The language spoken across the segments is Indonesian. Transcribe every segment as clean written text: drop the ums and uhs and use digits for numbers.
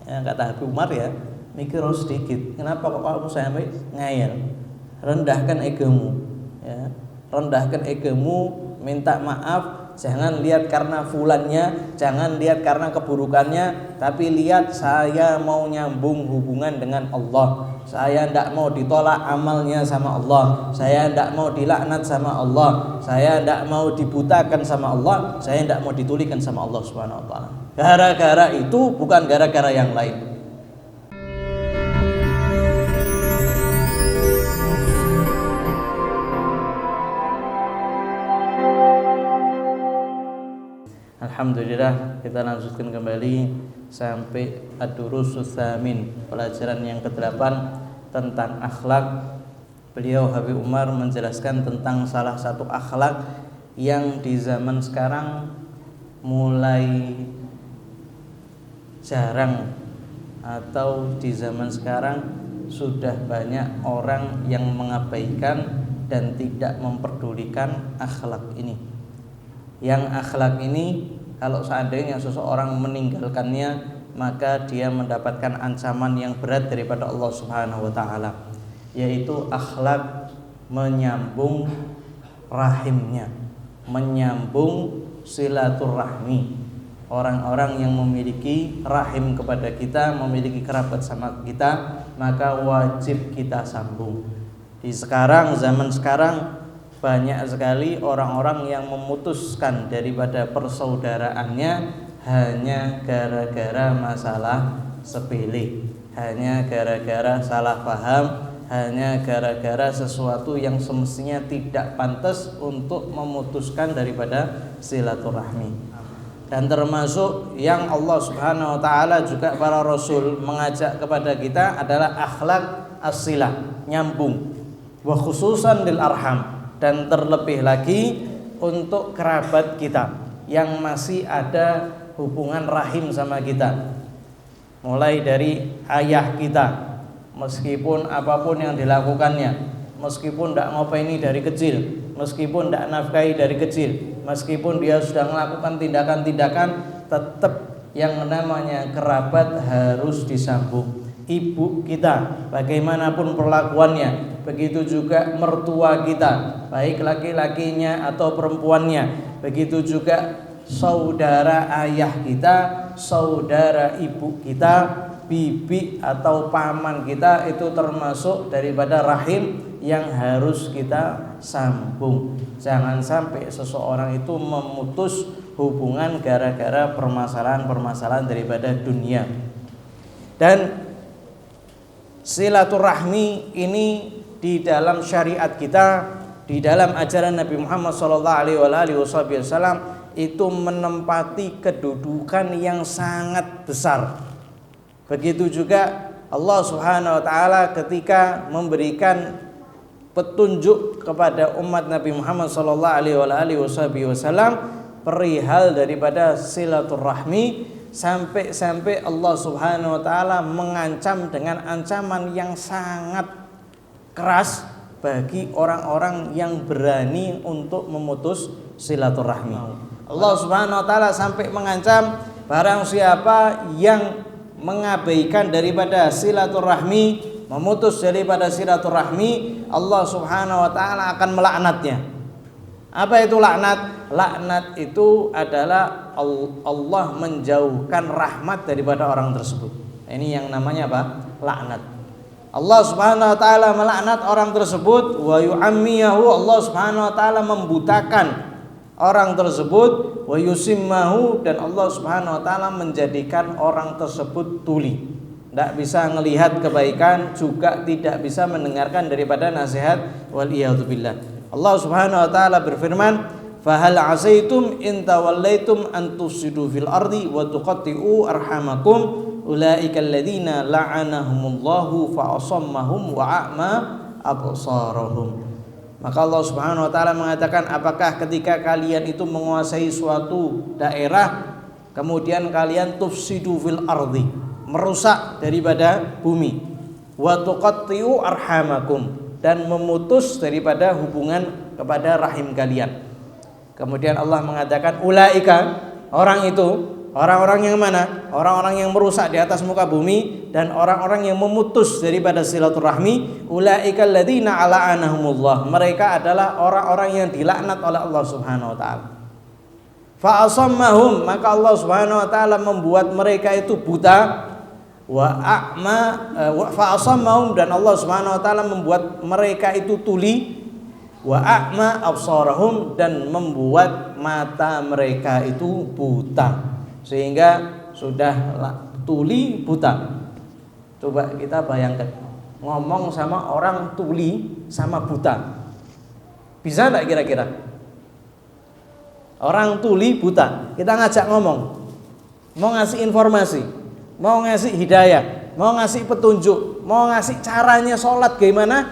Ya, kata Habib Umar ya, mikir sedikit. Kenapa kok kamu sampai ngayal? Rendahkan egomu, ya. Rendahkan egomu, minta maaf. Jangan lihat karena fulannya, jangan lihat karena keburukannya, tapi lihat saya mau nyambung hubungan dengan Allah. Saya tidak mau ditolak amalnya sama Allah. Saya tidak mau dilaknat sama Allah. Saya tidak mau dibutakan sama Allah. Saya tidak mau ditulikan sama Allah Subhanahu wa taala. Gara-gara itu, bukan gara-gara yang lain. Alhamdulillah, kita lanjutkan kembali sampai ad-durusus tsamin, pelajaran yang ke-8 tentang akhlak. Beliau Habib Umar menjelaskan tentang salah satu akhlak yang di zaman sekarang mulai jarang, atau di zaman sekarang sudah banyak orang yang mengabaikan dan tidak memperdulikan akhlak ini. Yang akhlak ini kalau seandainya seseorang meninggalkannya, maka dia mendapatkan ancaman yang berat daripada Allah Subhanahu wa taala, yaitu akhlak menyambung rahimnya, menyambung silaturahmi. Orang-orang yang memiliki rahim kepada kita, memiliki kerabat sama kita, maka wajib kita sambung. Di zaman sekarang banyak sekali orang-orang yang memutuskan daripada persaudaraannya hanya gara-gara masalah sepele, hanya gara-gara salah paham, hanya gara-gara sesuatu yang semestinya tidak pantas untuk memutuskan daripada silaturahmi. Dan termasuk yang Allah Subhanahu wa taala juga para rasul mengajak kepada kita adalah akhlak as-silah, nyambung, wa khususan lil arham, dan terlebih lagi untuk kerabat kita yang masih ada hubungan rahim sama kita. Mulai dari ayah kita, meskipun apapun yang dilakukannya, meskipun tidak ngopeni dari kecil, meskipun tidak nafkahi dari kecil, meskipun dia sudah melakukan tindakan-tindakan, tetap yang namanya kerabat harus disambung. Ibu kita bagaimanapun perlakuannya, begitu juga mertua kita, baik laki-lakinya atau perempuannya, begitu juga saudara ayah kita, saudara ibu kita, bibi atau paman kita, itu termasuk daripada rahim yang harus kita sambung. Jangan sampai seseorang itu memutus hubungan gara-gara permasalahan-permasalahan daripada dunia. Dan silaturahmi ini di dalam syariat kita, di dalam ajaran Nabi Muhammad SAW itu menempati kedudukan yang sangat besar. Begitu juga Allah Subhanahu wa taala ketika memberikan petunjuk kepada umat Nabi Muhammad SAW perihal daripada silaturahmi, sampai Allah Subhanahu wa taala mengancam dengan ancaman yang sangat keras bagi orang-orang yang berani untuk memutus silaturahmi. Allah Subhanahu wa taala sampai mengancam barang siapa yang mengabaikan daripada silaturahmi, memutus daripada silaturahmi, Allah Subhanahu wa taala akan melaknatnya. Apa itu laknat? Laknat itu adalah Allah menjauhkan rahmat daripada orang tersebut. Ini yang namanya apa? Laknat. Allah Subhanahu wa taala melaknat orang tersebut, wa yu'ammiyahu, Allah Subhanahu wa taala membutakan orang tersebut, wa yusimmahu, dan Allah Subhanahu wa taala menjadikan orang tersebut tuli. Tidak bisa melihat kebaikan, juga tidak bisa mendengarkan daripada nasihat, wal iyadu billah. Allah Subhanahu wa taala berfirman, "Fahal 'asaitum in tawallaitum an tufsidu fil ardi wa tuqatti'u arhamakum ulaika alladziina la'anahumullahu fa asammahum wa a'ma absarahum." Maka Allah Subhanahu wa taala mengatakan, apakah ketika kalian itu menguasai suatu daerah, kemudian kalian tufsidu fil ardi, merusak daripada bumi, wa tuqatti'u arhamakum, dan memutus daripada hubungan kepada rahim kalian. Kemudian Allah mengatakan, ulaika, orang itu, Orang-orang yang mana? Orang-orang yang merusak di atas muka bumi dan orang-orang yang memutus daripada silaturahmi. Ulaikal ladzina la'anahumullah. Mereka adalah orang-orang yang dilaknat oleh Allah Subhanahu wa taala. Fa asammahum, maka Allah Subhanahu wa taala membuat mereka itu buta. Wa a'ma fa asammahum, dan Allah Subhanahu wa taala membuat mereka itu tuli. Wa a'ma absarahum, dan membuat mata mereka itu buta. Sehingga sudah tuli buta. Coba kita bayangkan, ngomong sama orang tuli sama buta, bisa enggak kira-kira? Orang tuli buta, kita ngajak ngomong, mau ngasih informasi, mau ngasih hidayah, mau ngasih petunjuk, mau ngasih caranya sholat gimana?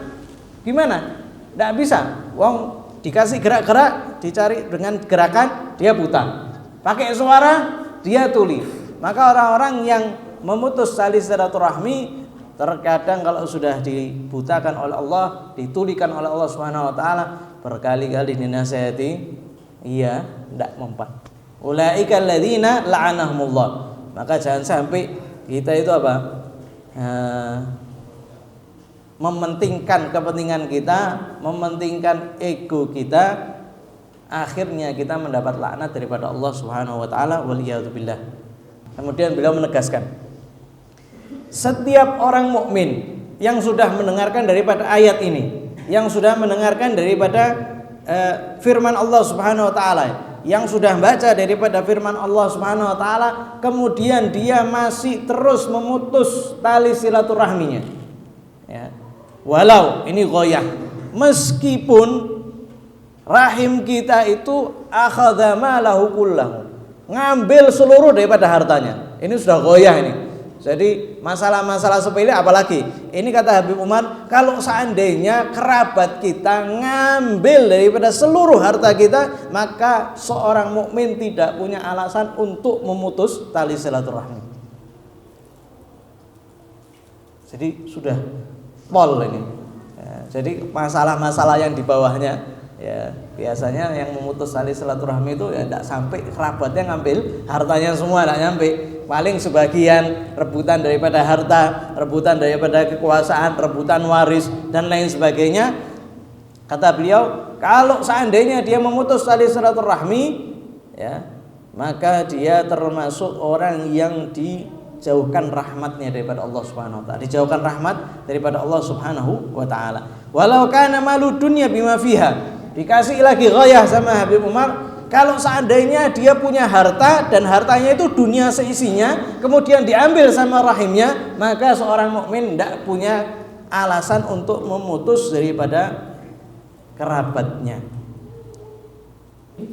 Enggak bisa. Wong dikasih gerak-gerak, dicari dengan gerakan, dia buta. Pakai suara, dia tuli. Maka orang-orang yang memutus tali silaturahmi terkadang kalau sudah dibutakan oleh Allah, ditulikan oleh Allah Subhanahu wa taala, berkali-kali dinasihati, iya, tidak mempan. Ulaikal ladzina la'anahumullah. Maka jangan sampai kita itu apa? Mementingkan kepentingan kita, mementingkan ego kita, akhirnya kita mendapat laknat daripada Allah Subhanahu wa taala, waliyadzubillah. Kemudian beliau menegaskan, setiap orang mukmin yang sudah mendengarkan daripada ayat ini, yang sudah mendengarkan daripada firman Allah Subhanahu wa taala, yang sudah baca daripada firman Allah Subhanahu wa taala, kemudian dia masih terus memutus tali silaturahminya, ya. Walau ini ghoyah, meskipun rahim kita itu akhadha malahu kullahu, ngambil seluruh daripada hartanya. Ini sudah goyah ini. Jadi masalah-masalah sepele apalagi. Ini kata Habib Umar, kalau seandainya kerabat kita ngambil daripada seluruh harta kita, maka seorang mukmin tidak punya alasan untuk memutus tali silaturahmi. Jadi sudah pol ini. Ya, jadi masalah-masalah yang di bawahnya, ya biasanya yang memutus tali silaturahmi itu ya tidak sampai kerabatnya ngambil hartanya semua, tidak nyampe. Paling sebagian rebutan daripada harta, rebutan daripada kekuasaan, rebutan waris dan lain sebagainya. Kata beliau, kalau seandainya dia memutus tali silaturahmi, ya maka dia termasuk orang yang dijauhkan rahmatnya daripada Allah Subhanahu wa taala, dijauhkan rahmat daripada Allah Subhanahu wa taala. Walau kana malu dunya bima fiha. Dikasih lagi ghayah sama Habib Umar, kalau seandainya dia punya harta dan hartanya itu dunia seisinya, kemudian diambil sama rahimnya, maka seorang mukmin tidak punya alasan untuk memutus daripada kerabatnya.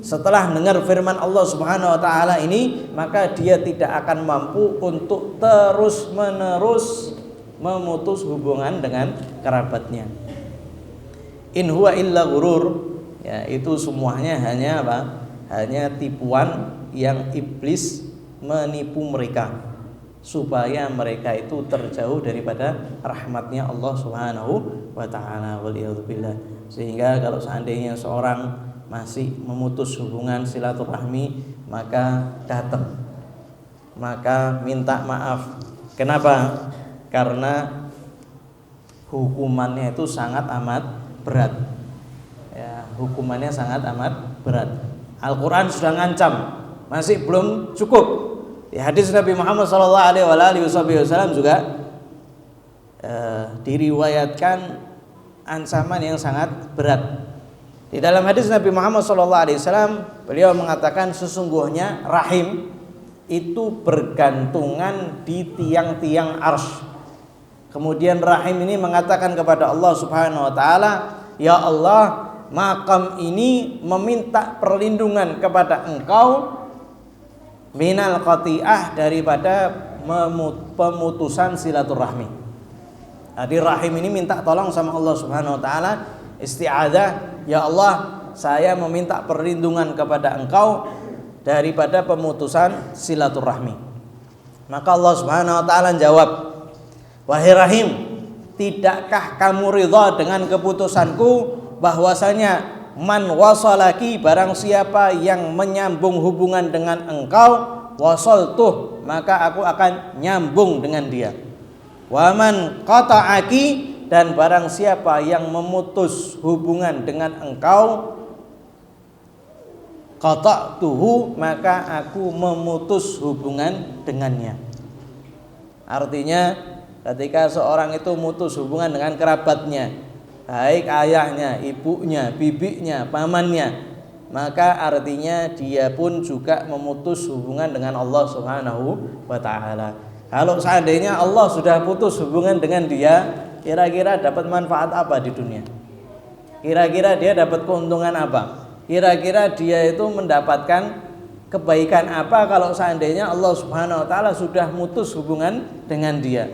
Setelah dengar firman Allah Subhanahu wa taala ini, maka dia tidak akan mampu untuk terus-menerus memutus hubungan dengan kerabatnya. In huwa illa ghurur, ya itu semuanya hanya apa? Hanya tipuan yang iblis menipu mereka supaya mereka itu terjauh daripada rahmatnya Allah Subhanahu wa taala, waliyadzubillah. Sehingga kalau seandainya seorang masih memutus hubungan silaturahmi, maka datang, maka minta maaf. Kenapa? Karena hukumannya itu sangat amat berat, ya, hukumannya sangat amat berat. Al-Quran sudah ngancam, masih belum cukup. Di hadis Nabi Muhammad SAW juga diriwayatkan ancaman yang sangat berat. Di dalam hadis Nabi Muhammad SAW, beliau mengatakan sesungguhnya rahim itu bergantungan di tiang-tiang arsy. Kemudian rahim ini mengatakan kepada Allah Subhanahu wa taala, ya Allah, makam ini meminta perlindungan kepada Engkau minal qati'ah, daripada pemutusan silaturahmi. Jadi rahim ini minta tolong sama Allah Subhanahu wa taala, isti'adzah, ya Allah, saya meminta perlindungan kepada Engkau daripada pemutusan silaturahmi. Maka Allah Subhanahu wa taala jawab, wahai rahim, tidakkah kamu ridha dengan keputusanku bahwasanya man wasalaki, barang siapa yang menyambung hubungan dengan engkau, wasaltuh, maka aku akan nyambung dengan dia. Wa man qata'aki, dan barang siapa yang memutus hubungan dengan engkau, qata'tuhu, maka aku memutus hubungan dengannya. Artinya ketika seorang itu memutus hubungan dengan kerabatnya, baik ayahnya, ibunya, bibinya, pamannya, maka artinya dia pun juga memutus hubungan dengan Allah Subhanahu wa ta'ala. Kalau seandainya Allah sudah putus hubungan dengan dia, kira-kira dapat manfaat apa di dunia? Kira-kira dia dapat keuntungan apa? Kira-kira dia itu mendapatkan kebaikan apa kalau seandainya Allah Subhanahu wa ta'ala sudah mutus hubungan dengan dia?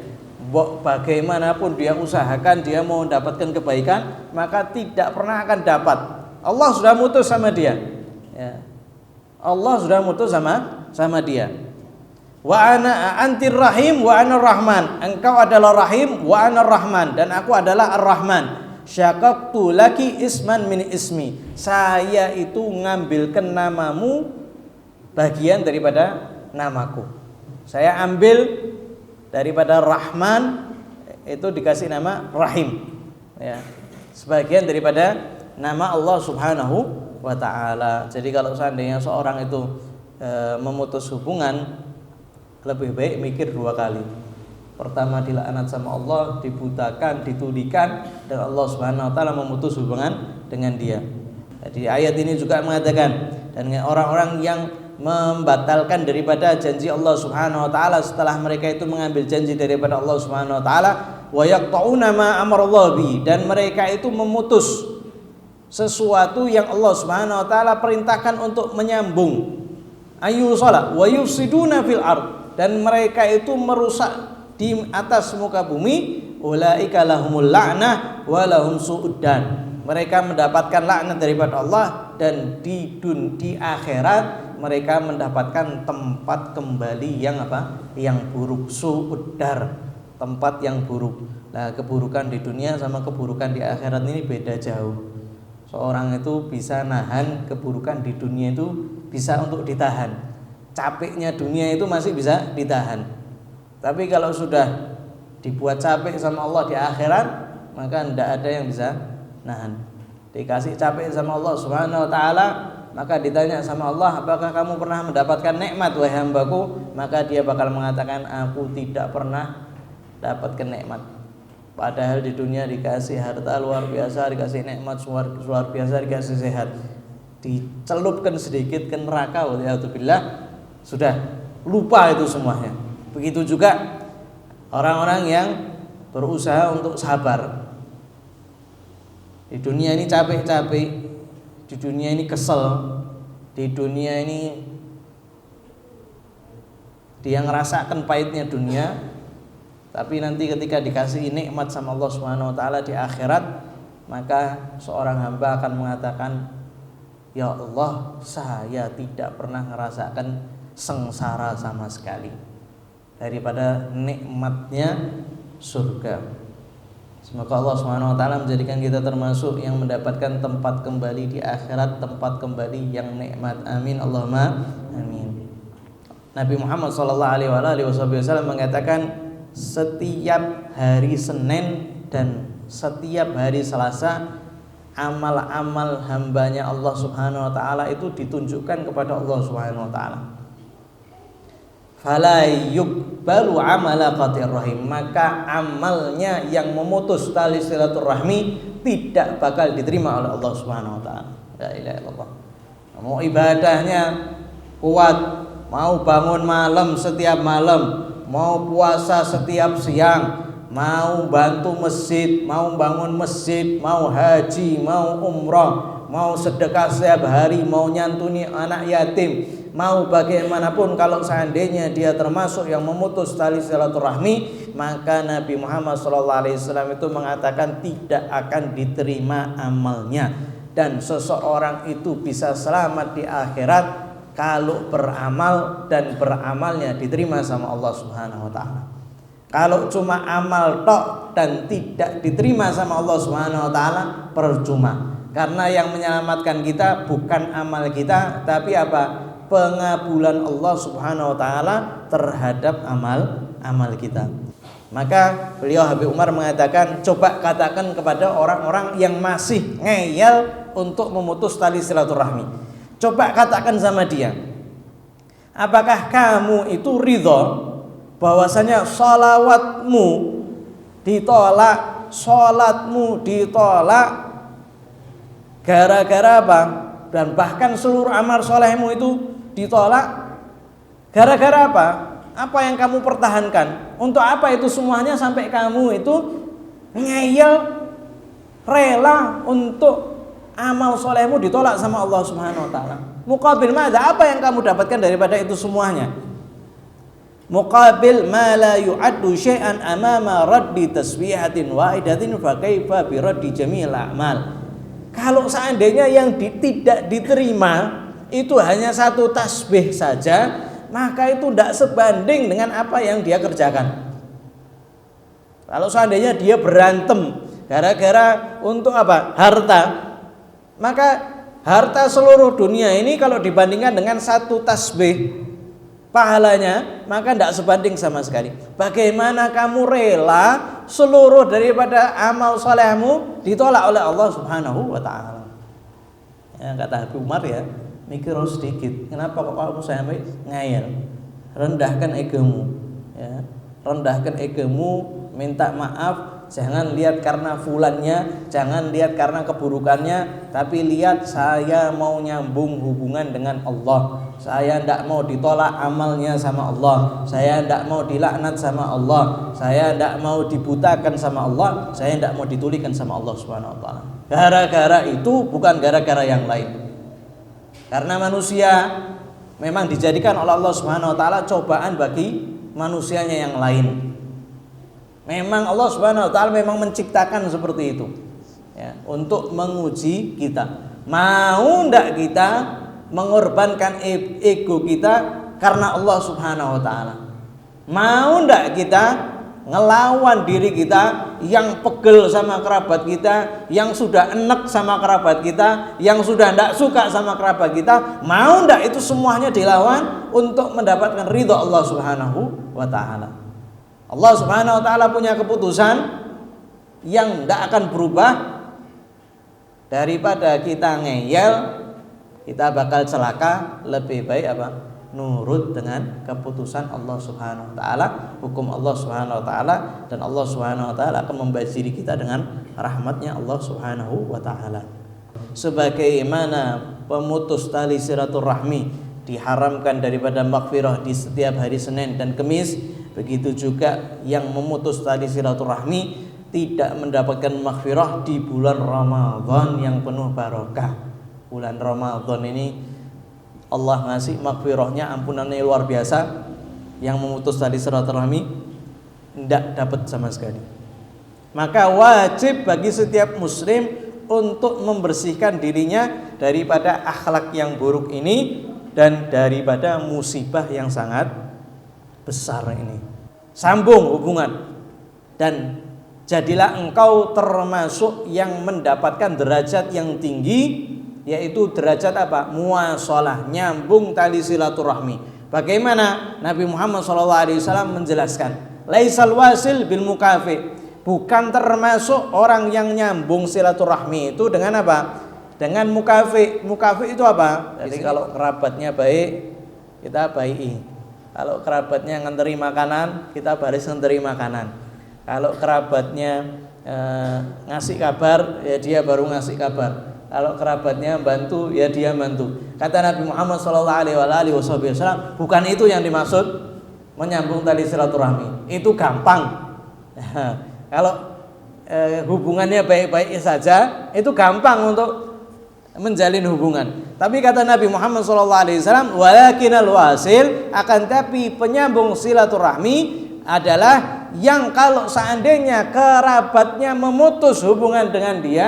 Bagaimanapun dia usahakan, dia mau mendapatkan kebaikan, maka tidak pernah akan dapat. Allah sudah mutus sama dia, ya. Allah sudah mutus sama dia. Wa ana antir rahim wa ana rahman, engkau adalah rahim, wa ana rahman, dan aku adalah ar-rahman. Syaqaqtu laki isman min ismi, saya itu ngambilkan namamu bagian daripada namaku. Saya ambil daripada rahman itu dikasih nama rahim, ya, sebagian daripada nama Allah Subhanahu wa ta'ala. Jadi kalau seandainya seorang itu memutus hubungan, lebih baik mikir dua kali. Pertama dilaknat sama Allah, dibutakan, ditulikan, dan Allah Subhanahu wa ta'ala memutus hubungan dengan dia. Jadi ayat ini juga mengatakan, dan orang-orang yang membatalkan daripada janji Allah Subhanahu wa ta'ala setelah mereka itu mengambil janji daripada Allah Subhanahu wa ta'ala, wa yaqta'una ma amarallahu bi, dan mereka itu memutus sesuatu yang Allah Subhanahu wa ta'ala perintahkan untuk menyambung, ayu salat wa yufsiduna fil ard, dan mereka itu merusak di atas muka bumi, ulaika lahumul la'nah wa lahum su'udan, mereka mendapatkan laknat daripada Allah, dan di akhirat mereka mendapatkan tempat kembali yang apa? Yang buruk, su'udar, tempat yang buruk. Nah, keburukan di dunia sama keburukan di akhirat ini beda jauh. Seorang itu bisa nahan keburukan di dunia, itu bisa untuk ditahan. Capeknya dunia itu masih bisa ditahan. Tapi kalau sudah dibuat capek sama Allah di akhirat, maka tidak ada yang bisa nahan. Dikasih capek sama Allah Subhanahu wa ta'ala, maka ditanya sama Allah, apakah kamu pernah mendapatkan nikmat wahai hambaku? Maka dia bakal mengatakan, aku tidak pernah dapatkan nikmat. Padahal di dunia dikasih harta luar biasa, dikasih nikmat luar biasa, dikasih sehat, dicelupkan sedikit ke neraka, waliyadzubillah, sudah lupa itu semuanya. Begitu juga orang-orang yang berusaha untuk sabar. Di dunia ini capek-capek, di dunia ini kesel, di dunia ini dia ngerasakan pahitnya dunia. Tapi nanti ketika dikasih nikmat sama Allah Subhanahu wa ta'ala di akhirat, maka seorang hamba akan mengatakan, ya Allah, saya tidak pernah merasakan sengsara sama sekali daripada nikmatnya surga. Semoga Allah Subhanahu wa ta'ala menjadikan kita termasuk yang mendapatkan tempat kembali di akhirat, tempat kembali yang nikmat. Amin Allahumma amin. Nabi Muhammad SAW mengatakan, setiap hari Senin dan setiap hari Selasa, amal-amal hambanya Allah Subhanahu wa ta'ala itu ditunjukkan kepada Allah Subhanahu wa ta'ala. Fala yuqbalu amala qatir rahim, maka amalnya yang memutus tali silaturahmi tidak bakal diterima oleh Allah Subhanahu wa ta'ala. La ilaha illallah. Mau ibadahnya kuat, mau bangun malam setiap malam, mau puasa setiap siang, mau bantu masjid, mau bangun masjid, mau haji, mau umrah, mau sedekah setiap hari, mau nyantuni anak yatim, mau bagaimanapun, kalau seandainya dia termasuk yang memutus tali silaturahmi, maka Nabi Muhammad SAW itu mengatakan tidak akan diterima amalnya. Dan seseorang itu bisa selamat di akhirat kalau beramal dan beramalnya diterima sama Allah Subhanahu wa ta'ala. Kalau cuma amal tok dan tidak diterima sama Allah Subhanahu wa ta'ala, percuma. Karena yang menyelamatkan kita bukan amal kita, tapi apa? pengabulan Allah Subhanahu wa taala terhadap amal kita. Maka beliau Habib Umar mengatakan, coba katakan kepada orang-orang yang masih ngeyel untuk memutus tali silaturahmi. Coba katakan sama dia, apakah kamu itu ridho bahwasanya sholawatmu ditolak, sholatmu ditolak gara-gara apa? Dan bahkan seluruh amal solehmu itu ditolak gara-gara apa? Apa yang kamu pertahankan? Untuk apa itu semuanya sampai kamu itu ngeyel rela untuk amal solehmu ditolak sama Allah Subhanahu wa taala? Muqabil madza? Apa yang kamu dapatkan daripada itu semuanya? Muqabil ma la yu'addu syai'an amama raddi tasbihatin wahidatin fa kaifa bi raddi jami'il a'mal. Kalau seandainya yang tidak diterima itu hanya satu tasbih saja, maka itu tidak sebanding dengan apa yang dia kerjakan. Kalau seandainya dia berantem gara-gara untuk apa? Harta, maka harta seluruh dunia ini kalau dibandingkan dengan satu tasbih pahalanya, maka tidak sebanding sama sekali. Bagaimana kamu rela seluruh daripada amal solehmu ditolak oleh Allah Subhanahu wa taala? Ya, kata Habib Umar, ya, mikir sedikit. Kenapa kok kamu sampai ngayal? Rendahkan egomu, ya. Rendahkan egomu, minta maaf. Jangan lihat karena fulannya, jangan lihat karena keburukannya, tapi lihat saya mau nyambung hubungan dengan Allah. Saya tidak mau ditolak amalnya sama Allah. Saya tidak mau dilaknat sama Allah. Saya tidak mau dibutakan sama Allah. Saya tidak mau ditulikan sama Allah Subhanahu wa taala. Gara-gara itu, bukan gara-gara yang lain. Karena manusia memang dijadikan oleh Allah Subhanahu wa taala cobaan bagi manusianya yang lain. Memang Allah Subhanahu wa taala memang menciptakan seperti itu, ya, untuk menguji kita. Mau ndak kita mengorbankan ego kita karena Allah Subhanahu wa taala? Mau ndak kita ngelawan diri kita yang pegel sama kerabat kita, yang sudah enek sama kerabat kita, yang sudah ndak suka sama kerabat kita? Mau ndak itu semuanya dilawan untuk mendapatkan ridha Allah Subhanahu wa taala? Allah Subhanahu wa taala punya keputusan yang tidak akan berubah. Daripada kita ngeyel, kita bakal celaka, lebih baik apa? Nurut dengan keputusan Allah Subhanahu wa taala, hukum Allah Subhanahu wa taala, dan Allah Subhanahu wa taala akan membaziri kita dengan rahmatnya Allah Subhanahu wa taala. Sebagaimana pemutus tali silaturahmi diharamkan daripada maghfirah di setiap hari Senin dan Kamis, begitu juga yang memutus tali silaturahmi tidak mendapatkan maghfirah di bulan Ramadan yang penuh barokah. Bulan Ramadan ini Allah ngasih maghfirahnya, ampunannya luar biasa. Yang memutus tali silaturahmi tidak dapat sama sekali. Maka wajib bagi setiap muslim untuk membersihkan dirinya daripada akhlak yang buruk ini dan daripada musibah yang sangat besar ini. Sambung hubungan dan jadilah engkau termasuk yang mendapatkan derajat yang tinggi, yaitu derajat apa? Muwasalah, nyambung tali silaturahmi. Bagaimana? Nabi Muhammad SAW menjelaskan, laisal wasil bil mukafi, bukan termasuk orang yang nyambung silaturahmi itu dengan apa? Dengan mukafi. Mukafi itu apa? Jadi kalau kerabatnya baik, kita baiki. Kalau kerabatnya nganteri makanan, kita baris nganteri makanan. Kalau kerabatnya ngasih kabar, ya dia baru ngasih kabar. Kalau kerabatnya bantu, ya dia bantu. Kata Nabi Muhammad SAW, bukan itu yang dimaksud menyambung tali silaturahmi. Itu gampang. Kalau hubungannya baik-baik saja, itu gampang untuk menjalin hubungan. Tapi kata Nabi Muhammad SAW, walakinal wasil, akan tapi penyambung silaturahmi adalah yang kalau seandainya kerabatnya memutus hubungan dengan dia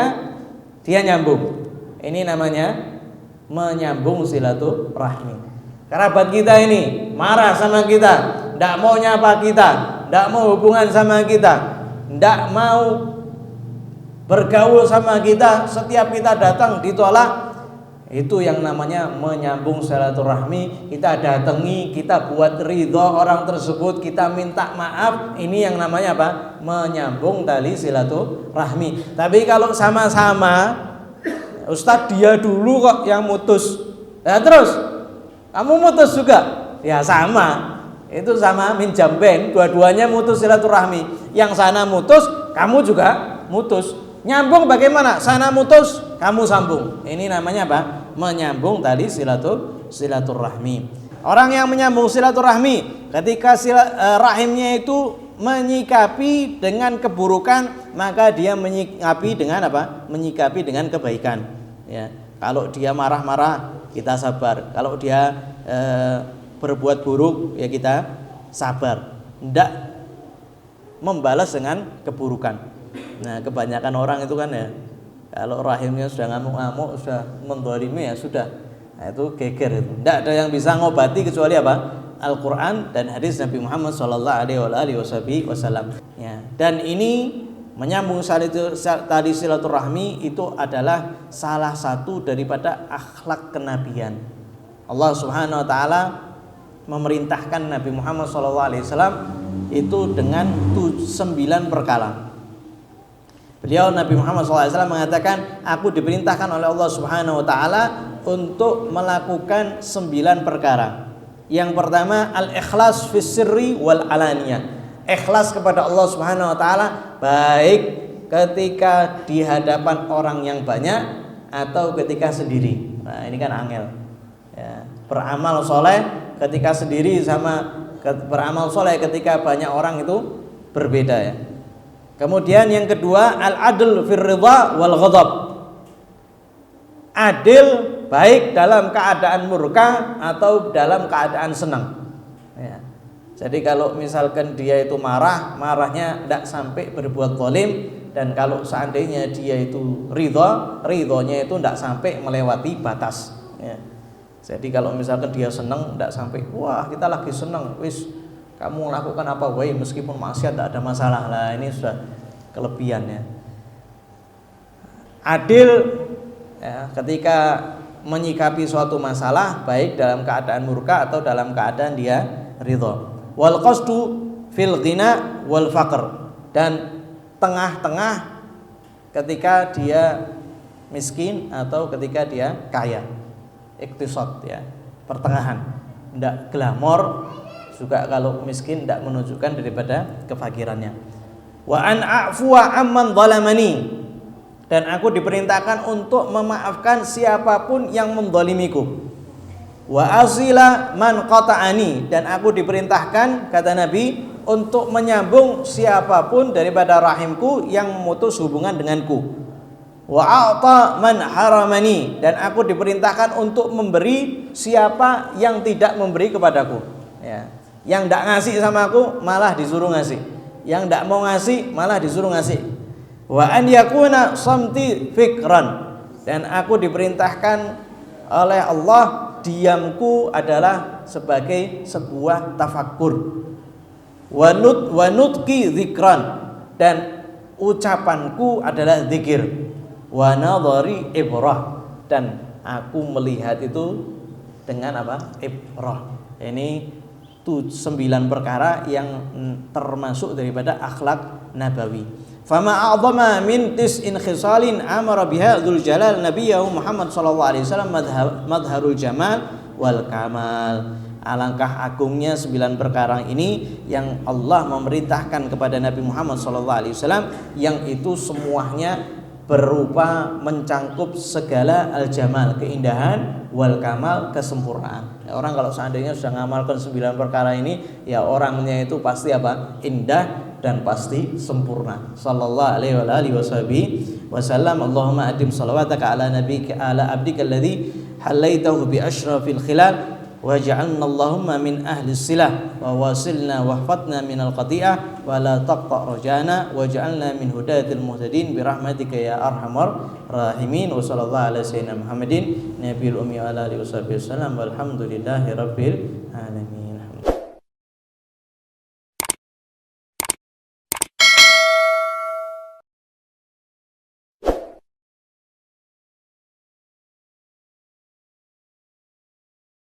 nyambung. Ini namanya menyambung silaturahmi. Kerabat kita ini marah sama kita, tidak mau nyapa kita, tidak mau hubungan sama kita, tidak mau bergaul sama kita, setiap kita datang ditolak. Itu yang namanya menyambung silaturahmi. Kita datangi, kita buat ridho orang tersebut, kita minta maaf. Ini yang namanya apa? Menyambung tali silaturahmi. Tapi kalau sama-sama, Ustadz dia dulu kok yang mutus, ya terus kamu mutus juga, ya sama. Itu sama minjamben, dua-duanya mutus silaturahmi. Yang sana mutus, kamu juga mutus. Nyambung bagaimana? Sana mutus, kamu sambung. Ini namanya apa? Menyambung tali silaturahmi. Orang yang menyambung silaturahmi ketika rahimnya itu menyikapi dengan keburukan, maka dia menyikapi dengan apa? Menyikapi dengan kebaikan. Ya, kalau dia marah-marah, kita sabar. Kalau dia berbuat buruk, ya kita sabar. Tidak membalas dengan keburukan. Nah, kebanyakan orang itu kan ya, kalau rahimnya sudah ngamuk-ngamuk, sudah mendolimi, ya sudah. Nah, itu geger itu. Tidak ada yang bisa ngobati kecuali apa? Al-Quran dan hadis Nabi Muhammad SAW. Ya, dan ini menyambung tali silaturahmi itu adalah salah satu daripada akhlak kenabian. Allah Subhanahu Wa Taala memerintahkan Nabi Muhammad SAW itu dengan 9 perkara. Beliau Nabi Muhammad SAW mengatakan, aku diperintahkan oleh Allah Subhanahu Wa Taala untuk melakukan 9 perkara. Yang pertama, al-ikhlas fis sirri wal alaniyah. Ikhlas kepada Allah Subhanahu Wa Taala baik ketika di hadapan orang yang banyak atau ketika sendiri. Nah, ini kan angel. Ya, beramal soleh ketika sendiri sama beramal soleh ketika banyak orang itu berbeda ya. Kemudian yang kedua, al-adl fir ridha wal ghadab. Adil baik dalam keadaan murka atau dalam keadaan senang. Ya. Jadi kalau misalkan dia itu marah, marahnya tidak sampai berbuat zalim, dan kalau seandainya dia itu ridha, ridhonya itu tidak sampai melewati batas. Ya. Jadi kalau misalkan dia senang, tidak sampai wah kita lagi senang, wis kamu lakukan apa wae meskipun maksiat tidak ada masalah. Lah ini sudah kelebihan ya. Adil ya, ketika menyikapi suatu masalah baik dalam keadaan murka atau dalam keadaan dia ridha. Wal qasdu fil ghina wal faqr, dan tengah-tengah ketika dia miskin atau ketika dia kaya. Iktisad ya, pertengahan, tidak glamor juga, kalau miskin tidak menunjukkan daripada kefakirannya. Wa an a'fuwa amman zalamani, dan aku diperintahkan untuk memaafkan siapapun yang mendolimiku. Wa asila man qata'ani, dan aku diperintahkan, kata Nabi, untuk menyambung siapapun daripada rahimku yang memutus hubungan denganku. Wa a'ta man haramani, dan aku diperintahkan untuk memberi siapa yang tidak memberi kepadaku. Ya. Yang tidak ngasih sama aku malah disuruh ngasih, yang tidak mau ngasih malah disuruh ngasih. Wa an yakuna samti fikran, dan aku diperintahkan oleh Allah, diamku adalah sebagai sebuah tafakkur. Wa nutqi dzikran, dan ucapanku adalah zikir. Wa nadhari ibrah, dan aku melihat itu dengan apa? Ibrah. Ini 9 perkara yang termasuk daripada akhlak nabawi. Fama a'dhama min tis'in khisalin amara biha dzul jalal nabiyyu Muhammad sallallahu alaihi wasallam madharul jamal wal kamal. Alangkah agungnya 9 perkara ini yang Allah memerintahkan kepada Nabi Muhammad sallallahu alaihi wasallam, yang itu semuanya berupa mencangkup segala al-jamal, keindahan, wal kamal, kesempurnaan. Orang kalau seandainya sudah mengamalkan 9 perkara ini, ya orangnya itu pasti apa? Indah dan pasti sempurna. Sallallahu alaihi wasallam. Allahumma adim salawataka ala nabiyyika ala abdika alladhi halaitahu bi asyrafil khilal waj'alna Allahumma min ahli silah wa wasilna wahfatna minal qati'ah wa la taqta' rajana waj'alna min hudatil muhtadin birahmatika ya arhamar rahimin. Wa sallallahu ala sayyidina Muhammadin nabiyil ummi wa ala alihi wasallam walhamdulillahi rabbil alamin.